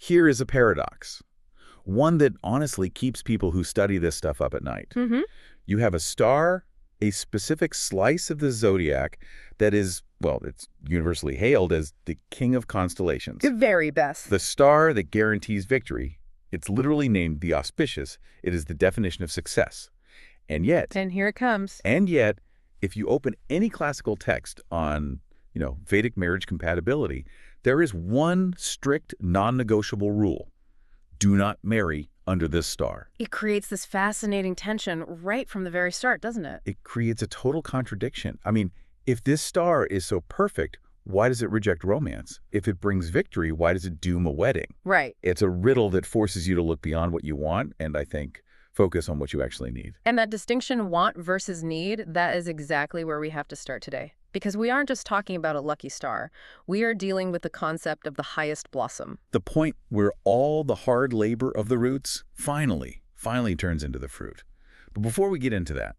Here is a paradox, one that honestly keeps people who study this stuff up at night. You have a star, a specific slice of the zodiac that is, well, it's universally hailed as the king of constellations. The very best. The star that guarantees victory. It's literally named the Auspicious. It is the definition of success. And yet... And here it comes. And yet, if you open any classical text on, Vedic marriage compatibility, there is one strict, non-negotiable rule. Do not marry under this star. It creates this fascinating tension right from the very start, doesn't it? It creates a total contradiction. I mean, if this star is so perfect, why does it reject romance? If it brings victory, why does it doom a wedding? Right. It's a riddle that forces you to look beyond what you want and, I think, focus on what you actually need. And that distinction, want versus need, that is exactly where we have to start today. Because we aren't just talking about a lucky star. We are dealing with the concept of the highest blossom. The point where all the hard labor of the roots finally turns into the fruit. But before we get into that,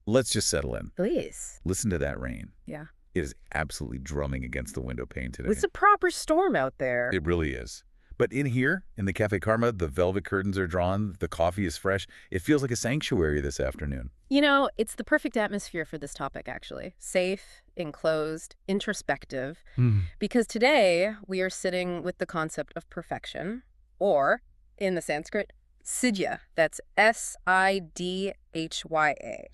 let's just settle in. Please. Listen to that rain. Yeah. It is absolutely drumming against the window pane today. It's a proper storm out there. It really is. But in here, in the Cafe Karma, the velvet curtains are drawn, the coffee is fresh. It feels like a sanctuary this afternoon. It's the perfect atmosphere for this topic, actually. Safe, enclosed, introspective. Because today, we are sitting with the concept of perfection, or, in the Sanskrit, Siddhya. That's Sidhya.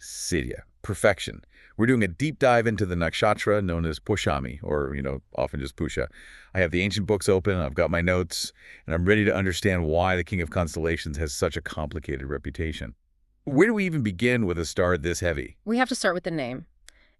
Siddhya. Perfection. We're doing a deep dive into the Nakshatra known as Pushya, or, often just Pushya. I have the ancient books open, I've got my notes, and I'm ready to understand why the King of Constellations has such a complicated reputation. Where do we even begin with a star this heavy? We have to start with the name.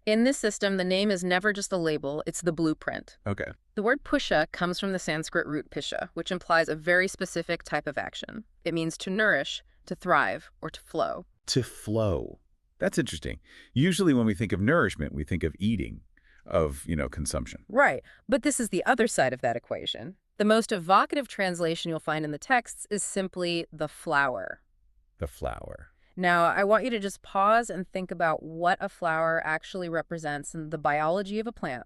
In this system, the name is never just a label, it's the blueprint. Okay. The word Pushya comes from the Sanskrit root pisha, which implies a very specific type of action. It means to nourish, to thrive, or to flow. To flow. That's interesting. Usually when we think of nourishment, we think of eating, of, consumption. Right. But this is the other side of that equation. The most evocative translation you'll find in the texts is simply the flower. The flower. Now, I want you to just pause and think about what a flower actually represents in the biology of a plant.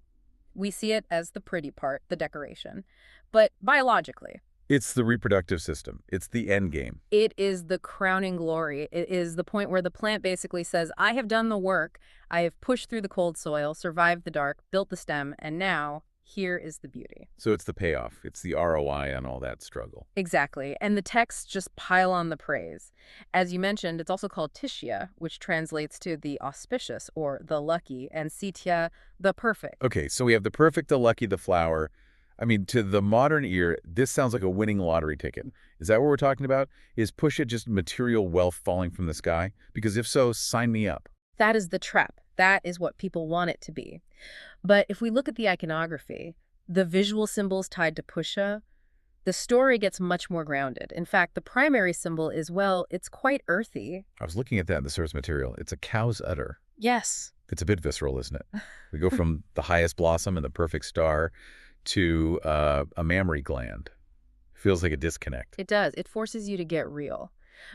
We see it as the pretty part, the decoration. But biologically, it's the reproductive system. It's the end game. it is the crowning glory. It is the point where the plant basically says, I have done the work. I have pushed through the cold soil, survived the dark, built the stem, and now here is the beauty. So it's the payoff. It's the ROI on all that struggle. Exactly. And the texts just pile on the praise. As you mentioned, it's also called Tishya, which translates to the auspicious or the lucky, and Siddhya, the perfect. Okay, so we have the perfect, the lucky, the flower. I mean, to the modern ear, this sounds like a winning lottery ticket. Is that what we're talking about? Is Pushya just material wealth falling from the sky? Because if so, sign me up. That is the trap. That is what people want it to be. But if we look at the iconography, the visual symbols tied to Pushya, the story gets much more grounded. In fact, the primary symbol is, it's quite earthy. I was looking at that in the source material. It's a cow's udder. Yes. It's a bit visceral, isn't it? We go from the highest blossom and the perfect star to a mammary gland. Feels like a disconnect. It does. It forces you to get real.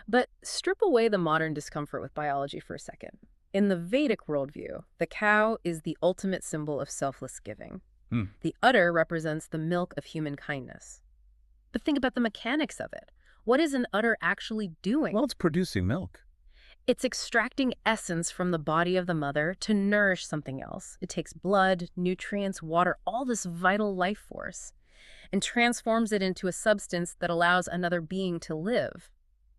But strip away the modern discomfort with biology for a second. In the Vedic worldview, the cow is the ultimate symbol of selfless giving. The udder represents the milk of human kindness. But think about the mechanics of it. What is an udder actually doing? Well, it's producing milk. It's extracting essence from the body of the mother to nourish something else. It takes blood, nutrients, water, all this vital life force, and transforms it into a substance that allows another being to live.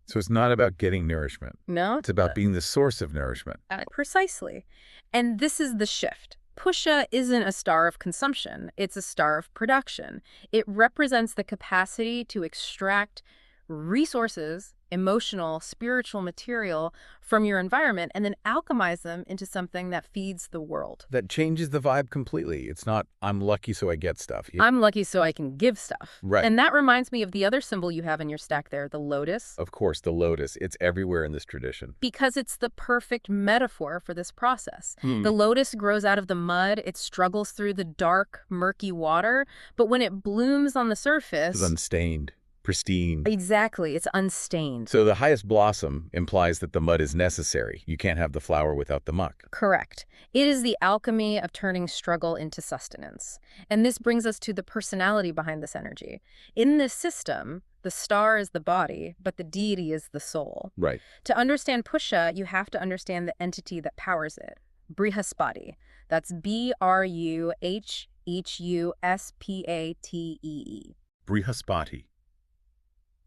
So it's not about getting nourishment. No? It's about being the source of nourishment. Precisely. And this is the shift. Pushya isn't a star of consumption. It's a star of production. It represents the capacity to extract resources, emotional, spiritual material from your environment and then alchemize them into something that feeds the world. That changes the vibe completely. It's not, I'm lucky so I get stuff. I'm lucky so I can give stuff. Right. And that reminds me of the other symbol you have in your stack there, the lotus. Of course, the lotus. It's everywhere in this tradition. Because it's the perfect metaphor for this process. The lotus grows out of the mud. It struggles through the dark, murky water. But when it blooms on the surface... It's unstained. pristine. Exactly. It's unstained. So the highest blossom implies that the mud is necessary. You can't have the flower without the muck. Correct. It is the alchemy of turning struggle into sustenance. And this brings us to the personality behind this energy. In this system, the star is the body, but the deity is the soul. Right. To understand Pushya, you have to understand the entity that powers it. Brihaspati. That's Bruhuspatee. Brihaspati.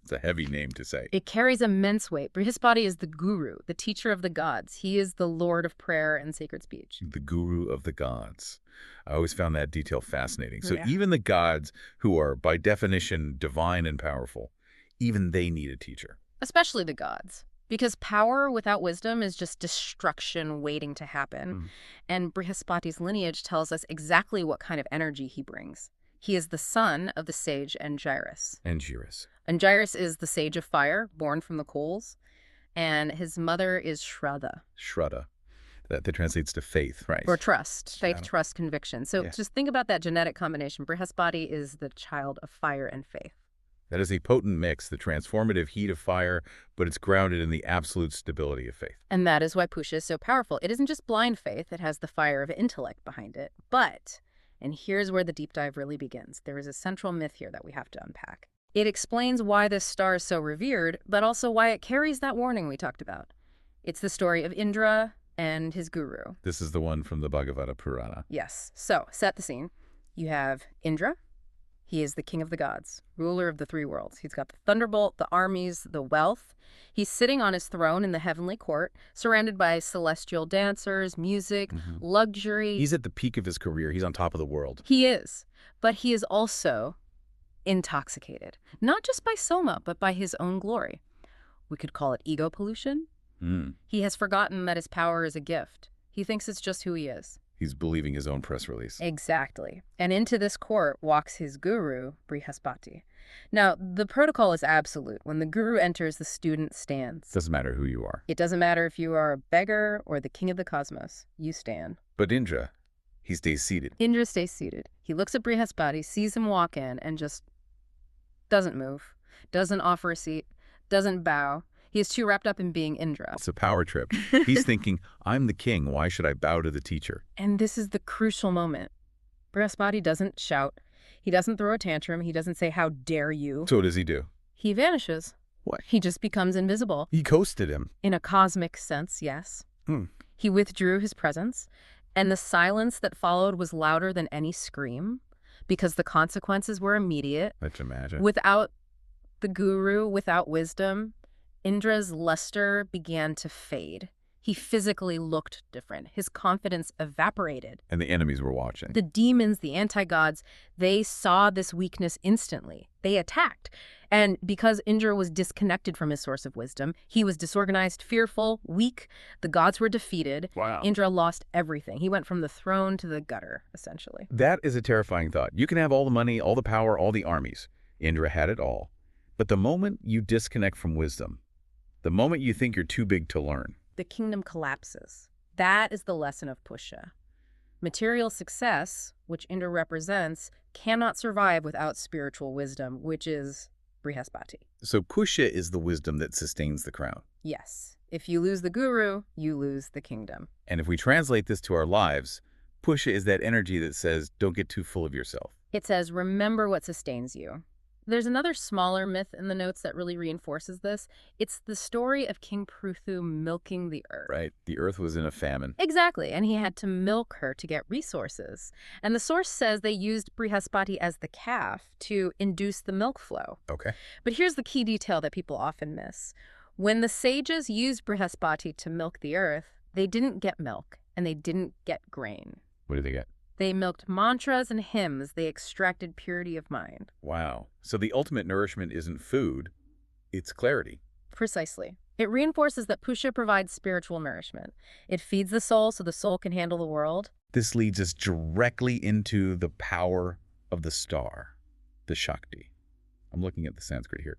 It's a heavy name to say. It carries immense weight. Brihaspati is the guru, the teacher of the gods. He is the lord of prayer and sacred speech. The guru of the gods. I always found that detail fascinating. So Yeah. even the gods, who are by definition divine and powerful, even they need a teacher. Especially the gods. Because power without wisdom is just destruction waiting to happen. And Brihaspati's lineage tells us exactly what kind of energy he brings. He is the son of the sage Angiras. Angiras is the sage of fire, born from the coals, and his mother is Shraddha. That translates to faith, right? Or trust. Faith, trust, conviction. So Yeah. just think about that genetic combination. Brihaspati is the child of fire and faith. That is a potent mix, the transformative heat of fire, but it's grounded in the absolute stability of faith. And that is why Pushya is so powerful. It isn't just blind faith, it has the fire of intellect behind it. But, and here's where the deep dive really begins, there is a central myth here that we have to unpack. It explains why this star is so revered, but also why it carries that warning we talked about. It's the story of Indra and his guru. This is the one from the Bhagavata Purana. Yes. So, set the scene. You have Indra. He is the king of the gods, ruler of the three worlds. He's got the thunderbolt, the armies, the wealth. He's sitting on his throne in the heavenly court, surrounded by celestial dancers, music, luxury. He's at the peak of his career. He's on top of the world. He is. But he is also intoxicated, not just by Soma, but by his own glory. We could call it ego pollution. He has forgotten that his power is a gift. He thinks it's just who he is. He's believing his own press release. Exactly. And into this court walks his guru, Brihaspati. Now, the protocol is absolute. When the guru enters, the student stands. Doesn't matter who you are. It doesn't matter if you are a beggar or the king of the cosmos. You stand. But Indra, he stays seated. Indra stays seated. He looks at Brihaspati, sees him walk in, and just doesn't move, doesn't offer a seat, doesn't bow. He is too wrapped up in being Indra. It's a power trip. He's thinking, I'm the king. Why should I bow to the teacher? And this is the crucial moment. Brihaspati doesn't shout. He doesn't throw a tantrum. He doesn't say, how dare you? So what does he do? He vanishes. What? He just becomes invisible. He ghosted him. In a cosmic sense, yes. He withdrew his presence, and the silence that followed was louder than any scream because the consequences were immediate. Let's imagine. Without the guru, without wisdom, Indra's luster began to fade. He physically looked different. His confidence evaporated. And the enemies were watching. The demons, the anti-gods, they saw this weakness instantly. They attacked. And because Indra was disconnected from his source of wisdom, he was disorganized, fearful, weak. The gods were defeated. Wow. Indra lost everything. He went from the throne to the gutter, essentially. That is a terrifying thought. You can have all the money, all the power, all the armies. Indra had it all. But the moment you disconnect from wisdom, the moment you think you're too big to learn, the kingdom collapses. That is the lesson of Pushya. Material success, which Indra represents, cannot survive without spiritual wisdom, which is Brihaspati. So Pushya is the wisdom that sustains the crown. Yes. If you lose the guru, you lose the kingdom. And if we translate this to our lives, Pushya is that energy that says, don't get too full of yourself. It says, remember what sustains you. There's another smaller myth in the notes that really reinforces this. It's the story of King Pruthu milking the earth. Right. The earth was in a famine. Exactly. And he had to milk her to get resources. And the source says they used Brihaspati as the calf to induce the milk flow. Okay. But here's the key detail that people often miss. When the sages used Brihaspati to milk the earth, they didn't get milk and they didn't get grain. What did they get? They milked mantras and hymns. They extracted purity of mind. Wow. So the ultimate nourishment isn't food, it's clarity. Precisely. It reinforces that Pushya provides spiritual nourishment. It feeds the soul so the soul can handle the world. This leads us directly into the power of the star, the Shakti. I'm looking at the Sanskrit here.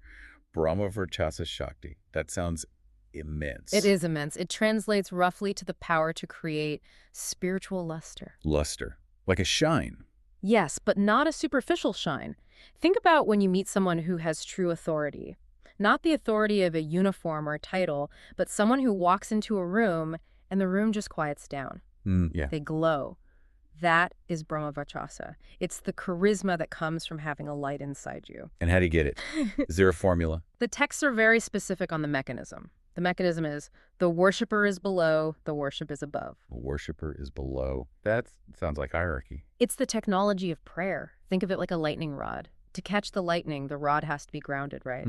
Brahma-Varchasa Shakti. That sounds immense. It is immense. It translates roughly to the power to create spiritual luster. Luster. Like a shine. Yes, but not a superficial shine. Think about when you meet someone who has true authority. Not the authority of a uniform or a title, but someone who walks into a room and the room just quiets down. Yeah. They glow. That is Brahma-Varchasa. It's the charisma that comes from having a light inside you. And how do you get it? Is there a formula? The texts are very specific on the mechanism. The mechanism is the worshiper is below, the worship is above. The worshiper is below. That sounds like hierarchy. It's the technology of prayer. Think of it like a lightning rod. To catch the lightning, the rod has to be grounded, right?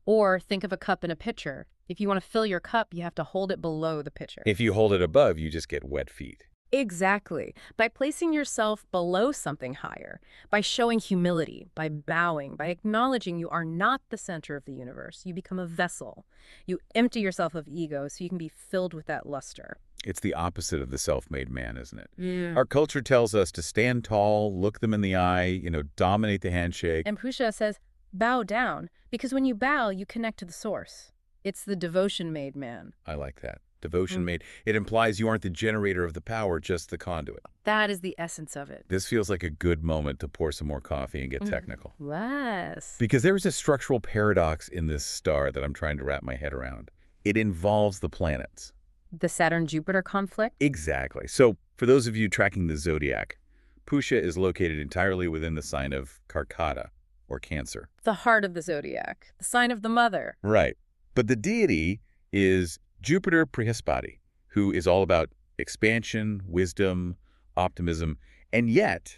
Or think of a cup and a pitcher. If you want to fill your cup, you have to hold it below the pitcher. If you hold it above, you just get wet feet. Exactly. By placing yourself below something higher, by showing humility, by bowing, by acknowledging you are not the center of the universe, you become a vessel. You empty yourself of ego so you can be filled with that luster. It's the opposite of the self-made man, isn't it? Yeah. Our culture tells us to stand tall, look them in the eye, dominate the handshake. And Pushya says, bow down, because when you bow, you connect to the source. It's the devotion-made man. I like that. Devotion made. It implies you aren't the generator of the power, just the conduit. That is the essence of it. This feels like a good moment to pour some more coffee and get technical. Yes. Because there is a structural paradox in this star that I'm trying to wrap my head around. It involves the planets. The Saturn-Jupiter conflict? Exactly. So for those of you tracking the zodiac, Pushya is located entirely within the sign of Karkata, or Cancer. The heart of the zodiac, the sign of the mother. Right. But the deity is Jupiter Brihaspati, who is all about expansion, wisdom, optimism, and yet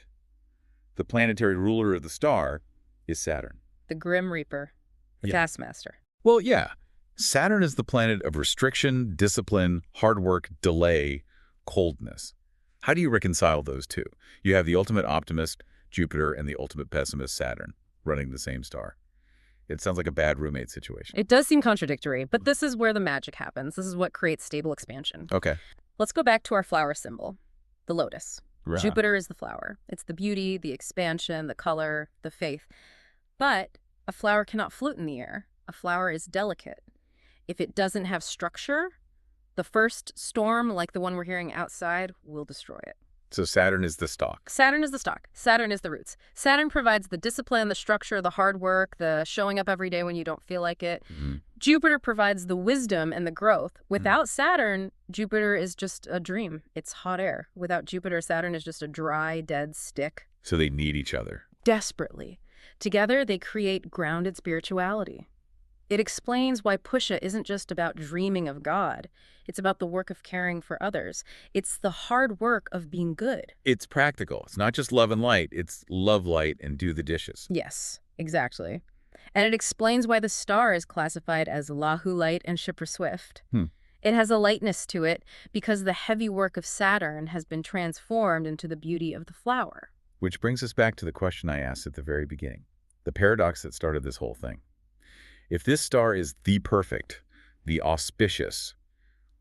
the planetary ruler of the star is Saturn. The Grim Reaper, the taskmaster. Well, yeah. Saturn is the planet of restriction, discipline, hard work, delay, coldness. How do you reconcile those two? You have the ultimate optimist, Jupiter, and the ultimate pessimist, Saturn, running the same star. It sounds like a bad roommate situation. It does seem contradictory, but this is where the magic happens. This is what creates stable expansion. Okay. Let's go back to our flower symbol, the lotus. Right. Jupiter is the flower. It's the beauty, the expansion, the color, the faith. But a flower cannot float in the air. A flower is delicate. If it doesn't have structure, the first storm, like the one we're hearing outside, will destroy it. So Saturn is the stalk. Saturn is the stock. Saturn is the roots. Saturn provides the discipline, the structure, the hard work, the showing up every day when you don't feel like it. Jupiter provides the wisdom and the growth. Without Saturn, Jupiter is just a dream. It's hot air. Without Jupiter, Saturn is just a dry, dead stick. So they need each other. Desperately. Together, they create grounded spirituality. It explains why Pushya isn't just about dreaming of God. It's about the work of caring for others. It's the hard work of being good. It's practical. It's not just love and light. It's love, light, and do the dishes. Yes, exactly. And it explains why the star is classified as Lahu light and Shipra swift. It has a lightness to it because the heavy work of Saturn has been transformed into the beauty of the flower. Which brings us back to the question I asked at the very beginning, the paradox that started this whole thing. If this star is the perfect, the auspicious,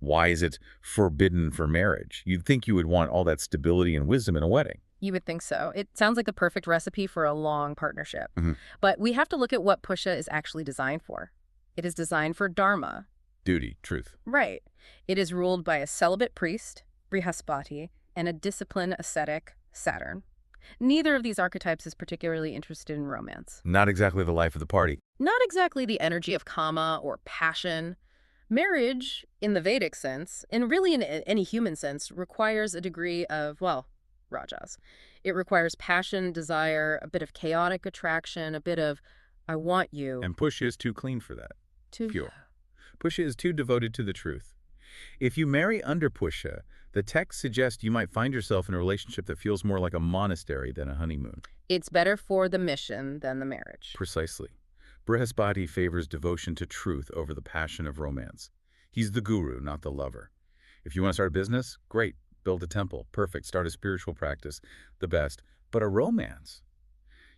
why is it forbidden for marriage? You'd think you would want all that stability and wisdom in a wedding. You would think so. It sounds like the perfect recipe for a long partnership. But we have to look at what Pushya is actually designed for. It is designed for dharma. Duty, truth. Right. It is ruled by a celibate priest, Brihaspati, and a disciplined ascetic, Saturn. Neither of these archetypes is particularly interested in romance. Not exactly the life of the party. Not exactly the energy of kama or passion. Marriage, in the Vedic sense, and really in any human sense, requires a degree of, well, rajas. It requires passion, desire, a bit of chaotic attraction, a bit of, I want you. And Pushya is too clean for that. Too pure. Pushya is too devoted to the truth. If you marry under Pushya, the text suggests you might find yourself in a relationship that feels more like a monastery than a honeymoon. It's better for the mission than the marriage. Precisely. Brihaspati favors devotion to truth over the passion of romance. He's the guru, not the lover. If you want to start a business, great. Build a temple. Perfect. Start a spiritual practice. The best. But a romance?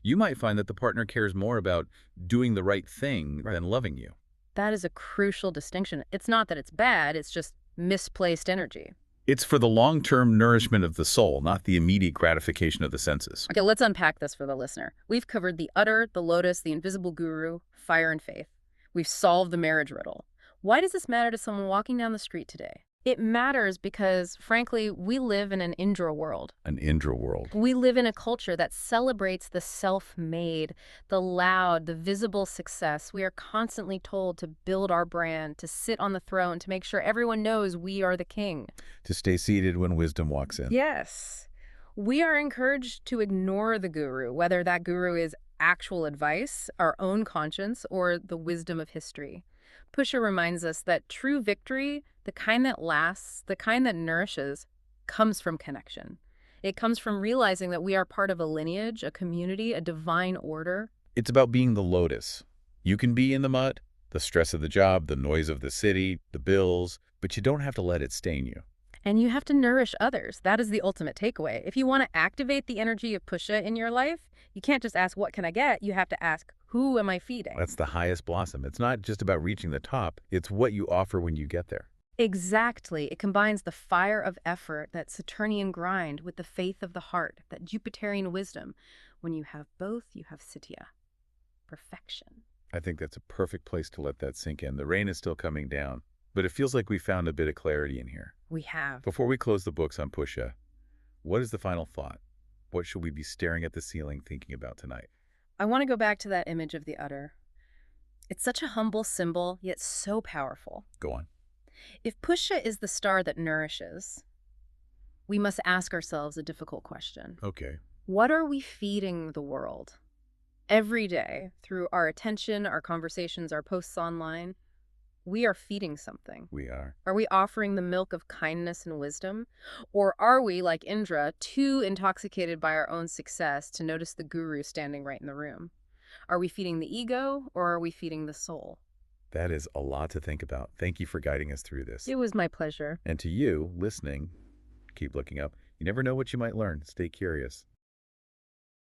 You might find that the partner cares more about doing the right thing than loving you. That is a crucial distinction. It's not that it's bad, it's just misplaced energy. It's for the long-term nourishment of the soul, not the immediate gratification of the senses. Okay, let's unpack this for the listener. We've covered the udder, the lotus, the invisible guru, fire and faith. We've solved the marriage riddle. Why does this matter to someone walking down the street today? It matters because, frankly, we live in an Indra world. An Indra world. We live in a culture that celebrates the self-made, the loud, the visible success. We are constantly told to build our brand, to sit on the throne, to make sure everyone knows we are the king. To stay seated when wisdom walks in. Yes. We are encouraged to ignore the guru, whether that guru is actual advice, our own conscience, or the wisdom of history. Pushya reminds us that true victory, the kind that lasts, the kind that nourishes, comes from connection. It comes from realizing that we are part of a lineage, a community, a divine order. It's about being the lotus. You can be in the mud, the stress of the job, the noise of the city, the bills, but you don't have to let it stain you. And you have to nourish others. That is the ultimate takeaway. If you want to activate the energy of Pushya in your life, you can't just ask, what can I get? You have to ask, who am I feeding? That's the highest blossom. It's not just about reaching the top. It's what you offer when you get there. Exactly. It combines the fire of effort, that Saturnian grind, with the faith of the heart, that Jupiterian wisdom. When you have both, you have Siddhya, perfection. I think that's a perfect place to let that sink in. The rain is still coming down, but it feels like we found a bit of clarity in here. We have. Before we close the books on Pushya, what is the final thought? What should we be staring at the ceiling thinking about tonight? I want to go back to that image of the udder. It's such a humble symbol, yet so powerful. Go on. If Pushya is the star that nourishes, we must ask ourselves a difficult question. Okay. What are we feeding the world? Every day, through our attention, our conversations, our posts online, we are feeding something. We are. Are we offering the milk of kindness and wisdom? Or are we, like Indra, too intoxicated by our own success to notice the guru standing right in the room? Are we feeding the ego, or are we feeding the soul? That is a lot to think about. Thank you for guiding us through this. It was my pleasure. And to you, listening, keep looking up. You never know what you might learn. Stay curious.